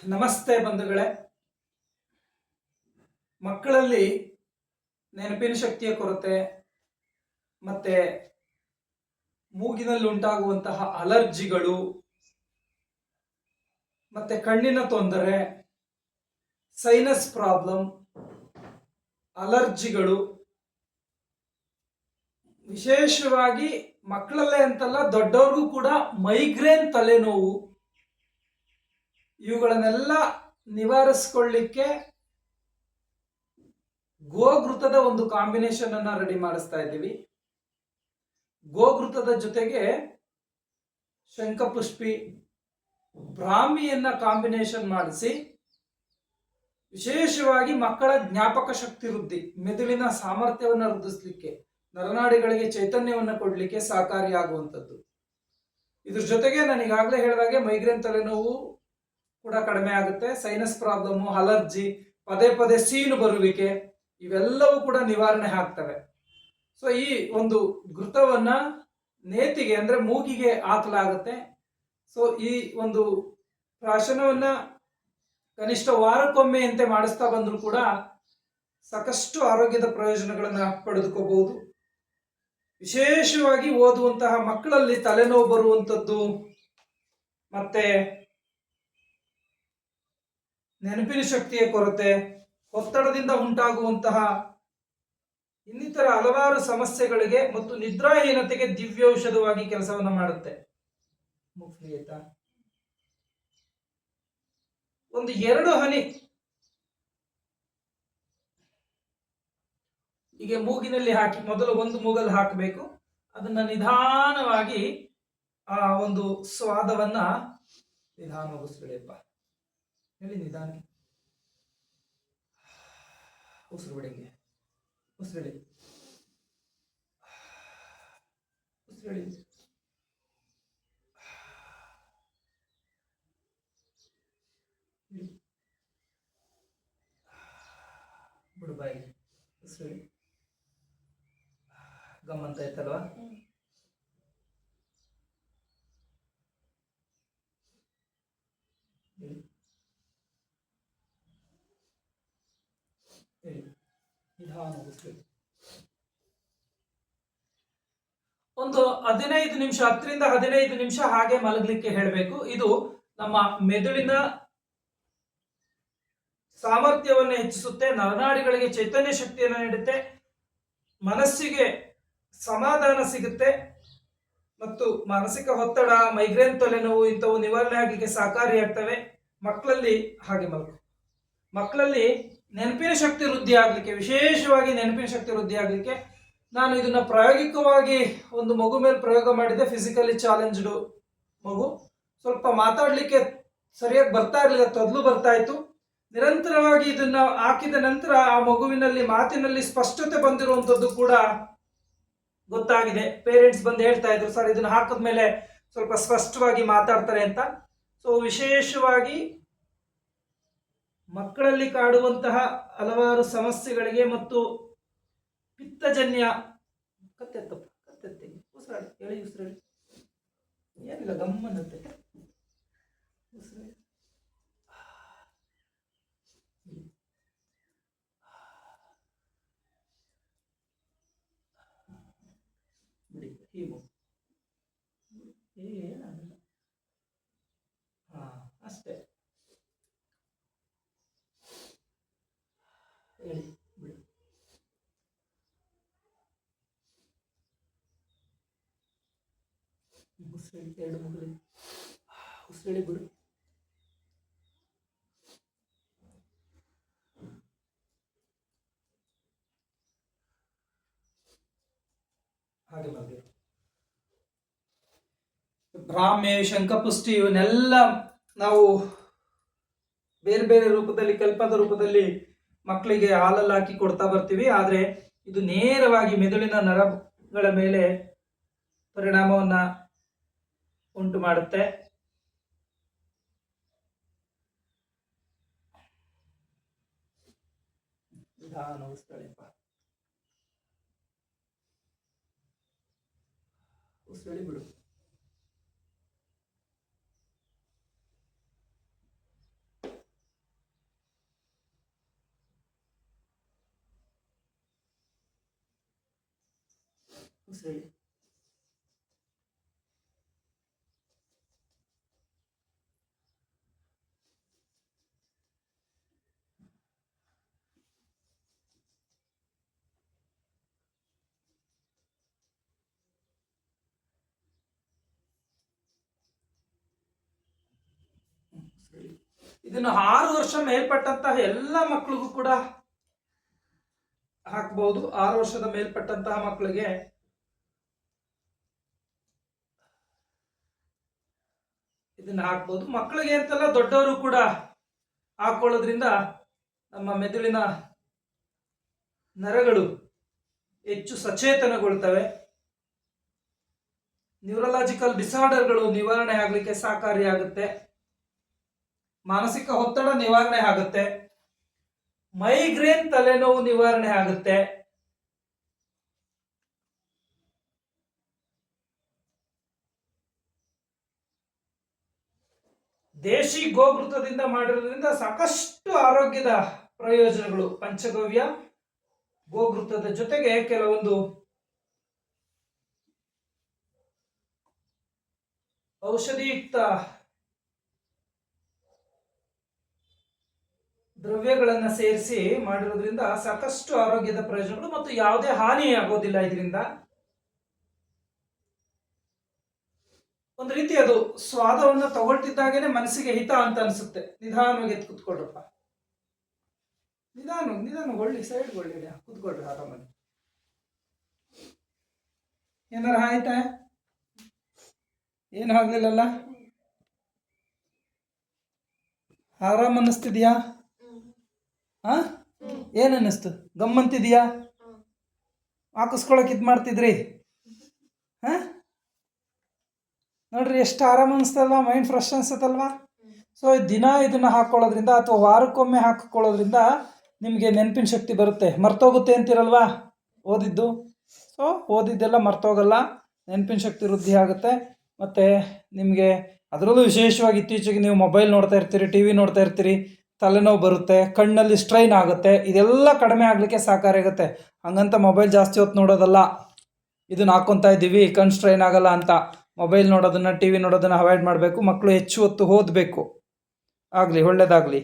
ನಮಸ್ತೆ ಬಂಧುಗಳೇ. ಮಕ್ಕಳಲ್ಲಿ ನೆನಪಿನ ಶಕ್ತಿಯ ಕೊರತೆ ಮತ್ತೆ ಮೂಗಿನಲ್ಲಿ ಉಂಟಾಗುವಂತಹ ಅಲರ್ಜಿಗಳು ಮತ್ತೆ ಕಣ್ಣಿನ ತೊಂದರೆ, ಸೈನಸ್ ಪ್ರಾಬ್ಲಮ್, ಅಲರ್ಜಿಗಳು, ವಿಶೇಷವಾಗಿ ಮಕ್ಕಳಲ್ಲೇ ಅಂತಲ್ಲ ದೊಡ್ಡವ್ರಿಗೂ ಕೂಡ ಮೈಗ್ರೇನ್ ತಲೆನೋವು, ಇವುಗಳನ್ನೆಲ್ಲ ನಿವಾರಿಸಿಕೊಳ್ಳಿಕ್ಕೆ ಗೋಘೃತದ ಒಂದು ಕಾಂಬಿನೇಷನ್ ಅನ್ನ ರೆಡಿ ಮಾಡಿಸ್ತಾ ಇದ್ದೀವಿ. ಗೋಘೃತದ ಜೊತೆಗೆ ಶಂಖಪುಷ್ಪಿ, ಬ್ರಾಹ್ಮಿಯನ್ನ ಕಾಂಬಿನೇಷನ್ ಮಾಡಿಸಿ ವಿಶೇಷವಾಗಿ ಮಕ್ಕಳ ಜ್ಞಾಪಕ ಶಕ್ತಿ ವೃದ್ಧಿ, ಮೆದುಳಿನ ಸಾಮರ್ಥ್ಯವನ್ನು ವೃದ್ಧಿಸಲಿಕ್ಕೆ, ನರನಾಡಿಗಳಿಗೆ ಚೈತನ್ಯವನ್ನು ಕೊಡಲಿಕ್ಕೆ ಸಹಕಾರಿಯಾಗುವಂಥದ್ದು. ಇದ್ರ ಜೊತೆಗೆ ನಾನು ಈಗಾಗಲೇ ಹೇಳಿದಾಗೆ ಮೈಗ್ರೇನ್ ತಲೆನೋವು ಕೂಡ ಕಡಿಮೆ ಆಗುತ್ತೆ. ಸೈನಸ್ ಪ್ರಾಬ್ಲಮ್, ಅಲರ್ಜಿ, ಪದೇ ಪದೇ ಸೀನು ಬರುವಿಕೆ, ಇವೆಲ್ಲವೂ ಕೂಡ ನಿವಾರಣೆ ಆಗ್ತವೆ. ಸೊ ಈ ಒಂದು ಘೃತವನ್ನ ನೇತಿಗೆ ಅಂದ್ರೆ ಮೂಗಿಗೆ ಹಾಕಲಾಗುತ್ತೆ. ಸೊ ಈ ಒಂದು ಪ್ರಾಶನವನ್ನ ಕನಿಷ್ಠ ವಾರಕ್ಕೊಮ್ಮೆ ಅಂತೆ ಮಾಡಿಸ್ತಾ ಬಂದರೂ ಕೂಡ ಸಾಕಷ್ಟು ಆರೋಗ್ಯದ ಪ್ರಯೋಜನಗಳನ್ನ ಪಡೆದುಕೋಬಹುದು. ವಿಶೇಷವಾಗಿ ಓದುವಂತಹ ಮಕ್ಕಳಲ್ಲಿ ತಲೆನೋವು ಬರುವಂಥದ್ದು ಮತ್ತೆ ನೆನಪಿನ ಶಕ್ತಿಯ ಕೊರತೆ, ಒತ್ತಡದಿಂದ ಉಂಟಾಗುವಂತಹ ಇನ್ನಿತರ ಹಲವಾರು ಸಮಸ್ಯೆಗಳಿಗೆ ಮತ್ತು ನಿದ್ರಾಹೀನತೆಗೆ ದಿವ್ಯೌಷಧವಾಗಿ ಕೆಲಸವನ್ನ ಮಾಡುತ್ತೆ. ಒಂದು 2 ಹನಿ ಹೀಗೆ ಮೂಗಿನಲ್ಲಿ ಹಾಕಿ, ಮೊದಲು ಒಂದು ಮೂಗಲ್ಲಿ ಹಾಕಬೇಕು. ಅದನ್ನ ನಿಧಾನವಾಗಿ ಆ ಒಂದು ಸ್ವಾದವನ್ನ ನಿಧಾನವಾಗಿ ಉಸಿರುಳಿಯಪ್ಪ, ಹೇಳಿ ನಿಧಾನ ಉಸಿರು ಬಿಡಿಗೆ, ಉಸಿರುಳಿ ಉಸಿರುಳಿ, ಬಿಡು ಬಾಯಿಗೆ ಉಸಿರುಳಿ. ಗಮ್ಮಂತ ಆಯ್ತಲ್ವಾ? ಒಂದು 15 ನಿಮಿಷ, 10 ರಿಂದ 15 ನಿಮಿಷ ಹಾಗೆ ಮಲಗಲಿಕ್ಕೆ ಹೇಳಬೇಕು. ಇದು ನಮ್ಮ ಮೆದುಳಿನ ಸಾಮರ್ಥ್ಯವನ್ನು ಹೆಚ್ಚಿಸುತ್ತೆ, ನರನಾಡಿಗಳಿಗೆ ಚೈತನ್ಯ ಶಕ್ತಿಯನ್ನು ನೀಡುತ್ತೆ, ಮನಸ್ಸಿಗೆ ಸಮಾಧಾನ ಸಿಗುತ್ತೆ ಮತ್ತು ಮಾನಸಿಕ ಒತ್ತಡ, ಮೈಗ್ರೇನ್ ತಲೆನೋವು ಇಂಥವು ನಿವಾರಣೆ ಆಗಲಿಕ್ಕೆ ಸಹಕಾರಿಯಾಗ್ತವೆ. ಮಕ್ಕಳಲ್ಲಿ ಹಾಗೆ ಮಕ್ಕಳಲ್ಲಿ ನೆನಪಿನ ಶಕ್ತಿ ವೃದ್ಧಿ ಆಗಲಿಕ್ಕೆ, ವಿಶೇಷವಾಗಿ ನೆನಪಿನ ಶಕ್ತಿ ವೃದ್ಧಿ ಆಗಲಿಕ್ಕೆ ನಾನು ಇದನ್ನ ಪ್ರಾಯೋಗಿಕವಾಗಿ ಒಂದು ಮಗು ಮೇಲೆ ಪ್ರಯೋಗ ಮಾಡಿದ್ದೆ. ಫಿಸಿಕಲಿ ಚಾಲೆಂಜ್ಡ್ ಮಗು, ಸ್ವಲ್ಪ ಮಾತಾಡ್ಲಿಕ್ಕೆ ಸರಿಯಾಗಿ ಬರ್ತಾ ಇರಲಿಲ್ಲ, ತೊದಲು ಬರ್ತಾ ಇತ್ತು. ನಿರಂತರವಾಗಿ ಇದನ್ನ ಹಾಕಿದ ನಂತರ ಆ ಮಗುವಿನಲ್ಲಿ ಮಾತಿನಲ್ಲಿ ಸ್ಪಷ್ಟತೆ ಬಂದಿರುವಂತದ್ದು ಕೂಡ ಗೊತ್ತಾಗಿದೆ. ಪೇರೆಂಟ್ಸ್ ಬಂದು ಹೇಳ್ತಾ ಇದ್ರು, ಸರ್ ಇದನ್ನ ಹಾಕಿದ್ಮೇಲೆ ಸ್ವಲ್ಪ ಸ್ಪಷ್ಟವಾಗಿ ಮಾತಾಡ್ತಾರೆ ಅಂತ. ಸೊ ವಿಶೇಷವಾಗಿ ಮಕ್ಕಳಲ್ಲಿ ಕಾಡುವಂತಹ ಹಲವಾರು ಸಮಸ್ಯೆಗಳಿಗೆ ಮತ್ತು ಪಿತ್ತಜನ್ಯ ಕತ್ತೆತ್ತಿ ಉಸಿರಾಡಿ, ಎಳಿ ಉಸಿರಾಡಿ, ಏನಿಲ್ಲ ಗಮ್ಮನತ್ತೆ ಉಸಿರಾಡಿ, ಬಿಡಿ ಹೀಗು, ಏನಾಗಲ್ಲ, ಹಾ ಅಷ್ಟೇ, ಹೇಳಿ ಬಿಡಿ. ಉಸಿರೇಳಿ, 2 ಮುಗಲಿ, ಉಸಿರೇಳಿ ಬಿಡು. ಹಾಗೆ ಮಾಡಿ. ಬ್ರಾಹ್ಮೆ, ಶಂಖಪುಷ್ಟಿ ಇವನ್ನೆಲ್ಲ ನಾವು ಬೇರೆ ಬೇರೆ ರೂಪದಲ್ಲಿ, ಕಲ್ಪದ ರೂಪದಲ್ಲಿ ಮಕ್ಕಳಿಗೆ ಹಾಲಲ್ಲಿ ಹಾಕಿ ಕೊಡ್ತಾ ಬರ್ತೀವಿ. ಆದ್ರೆ ಇದು ನೇರವಾಗಿ ಮೆದುಳಿನ ನರಗಳ ಮೇಲೆ ಪರಿಣಾಮವನ್ನ ಉಂಟು ಮಾಡುತ್ತೆ. ನಿಧಾನ ಉಸಿರಳಿಪ್ಪ, ಉಸಿರಳಿ ಬಿಡು. ಉಸಿರಿ. ಇದನ್ನು 6 ವರ್ಷ ಮೇಲ್ಪಟ್ಟಂತಹ ಎಲ್ಲ ಮಕ್ಕಳಿಗೂ ಕೂಡ ಹಾಕಬಹುದು. 6 ವರ್ಷದ ಮೇಲ್ಪಟ್ಟಂತಹ ಮಕ್ಕಳಿಗೆ ಇದನ್ನ ಹಾಕ್ಬಹುದು. ಮಕ್ಕಳಿಗೆ ಅಂತಲ್ಲ, ದೊಡ್ಡವರು ಕೂಡ ಹಾಕೊಳ್ಳೋದ್ರಿಂದ ನಮ್ಮ ಮೆದುಳಿನ ನರಗಳು ಹೆಚ್ಚು ಸಚೇತನಗೊಳ್ತವೆ. ನ್ಯೂರಲಾಜಿಕಲ್ ಡಿಸಾರ್ಡರ್ಗಳು ನಿವಾರಣೆ ಆಗಲಿಕ್ಕೆ ಸಹಕಾರಿಯಾಗುತ್ತೆ. ಮಾನಸಿಕ ಒತ್ತಡ ನಿವಾರಣೆ ಆಗುತ್ತೆ. ಮೈಗ್ರೇನ್ ತಲೆನೋವು ನಿವಾರಣೆ ಆಗುತ್ತೆ. ದೇಶಿ ಗೋಘೃತದಿಂದ ಮಾಡಿರೋದ್ರಿಂದ ಸಾಕಷ್ಟು ಆರೋಗ್ಯದ ಪ್ರಯೋಜನಗಳು. ಪಂಚಗವ್ಯ ಗೋಘೃತದ ಜೊತೆಗೆ ಕೆಲವೊಂದು ಔಷಧಿಯುಕ್ತ ದ್ರವ್ಯಗಳನ್ನು ಸೇರಿಸಿ ಮಾಡಿರೋದ್ರಿಂದ ಸಾಕಷ್ಟು ಆರೋಗ್ಯದ ಪ್ರಯೋಜನಗಳು ಮತ್ತು ಯಾವುದೇ ಹಾನಿ ಆಗೋದಿಲ್ಲ ಇದರಿಂದ. ಒಂದು ರೀತಿ ಅದು ಸ್ವಾದವನ್ನು ತಗೊಳ್ತಿದ್ದಾಗೇನೆ ಮನಸ್ಸಿಗೆ ಹಿತ ಅಂತ ಅನ್ಸುತ್ತೆ. ನಿಧಾನವಾಗಿ ಎದ್ದು ಕುತ್ಕೊಳ್ರಪ್ಪ, ನಿಧಾನಗೊಳ್ಳಿ, ಸೈಡ್ಗೊಳ್ಳಿ, ಕುತ್ಕೊಳ್ರಿ ಆರಾಮಾಗಿ. ಏನಾರ ಆಯ್ತಾ? ಏನು ಆಗ್ಲಿಲ್ಲಲ್ಲ? ಆರಾಮ್ ಅನ್ನಿಸ್ತಿದ್ಯಾ? ಏನ್ ಅನ್ನಿಸ್ತು? ಗಮ್ಮಂತಿದ್ಯಾ? ಹಾಕಿಸ್ಕೊಳಕ್ ಇದ್ ಮಾಡ್ತಿದ್ರಿ? ನೋಡ್ರಿ ಎಷ್ಟು ಆರಾಮ್ ಅನಿಸ್ತಲ್ವಾ, ಮೈಂಡ್ ಫ್ರೆಶ್ ಅನ್ಸುತ್ತಲ್ವಾ? ಸೊ ದಿನ ಇದನ್ನ ಹಾಕೊಳ್ಳೋದ್ರಿಂದ ಅಥವಾ ವಾರಕ್ಕೊಮ್ಮೆ ಹಾಕೊಳ್ಳೋದ್ರಿಂದ ನಿಮಗೆ ನೆನಪಿನ ಶಕ್ತಿ ಬರುತ್ತೆ. ಮರ್ತೋಗುತ್ತೆ ಅಂತಿರಲ್ವಾ ಓದಿದ್ದು? ಸೊ ಓದಿದ್ದೆಲ್ಲ ಮರ್ತೋಗಲ್ಲ, ನೆನಪಿನ ಶಕ್ತಿ ವೃದ್ಧಿ ಆಗುತ್ತೆ. ಮತ್ತು ನಿಮಗೆ ಅದರಲ್ಲೂ ವಿಶೇಷವಾಗಿ ಇತ್ತೀಚೆಗೆ ನೀವು ಮೊಬೈಲ್ ನೋಡ್ತಾ ಇರ್ತೀರಿ, ಟಿ ವಿ ನೋಡ್ತಾ ಇರ್ತೀರಿ, ತಲೆನೋವು ಬರುತ್ತೆ, ಕಣ್ಣಲ್ಲಿ ಸ್ಟ್ರೈನ್ ಆಗುತ್ತೆ. ಇದೆಲ್ಲ ಕಡಿಮೆ ಆಗಲಿಕ್ಕೆ ಸಹಕಾರಿಯಾಗುತ್ತೆ. ಹಂಗಂತ ಮೊಬೈಲ್ ಜಾಸ್ತಿ ಹೊತ್ತು ನೋಡೋದಲ್ಲ. ಇದನ್ನ ಹಾಕ್ಕೊತಾ ಇದ್ದೀವಿ ಕಣ್ಣು ಸ್ಟ್ರೈನ್ ಆಗಲ್ಲ ಅಂತ. ಮೊಬೈಲ್ ನೋಡೋದನ್ನು, ಟಿ ವಿ ನೋಡೋದನ್ನು ಅವಾಯ್ಡ್ ಮಾಡಬೇಕು. ಮಕ್ಕಳು ಹೆಚ್ಚು ಹೊತ್ತು ಓದಬೇಕು. ಆಗಲಿ, ಒಳ್ಳೆಯದಾಗಲಿ.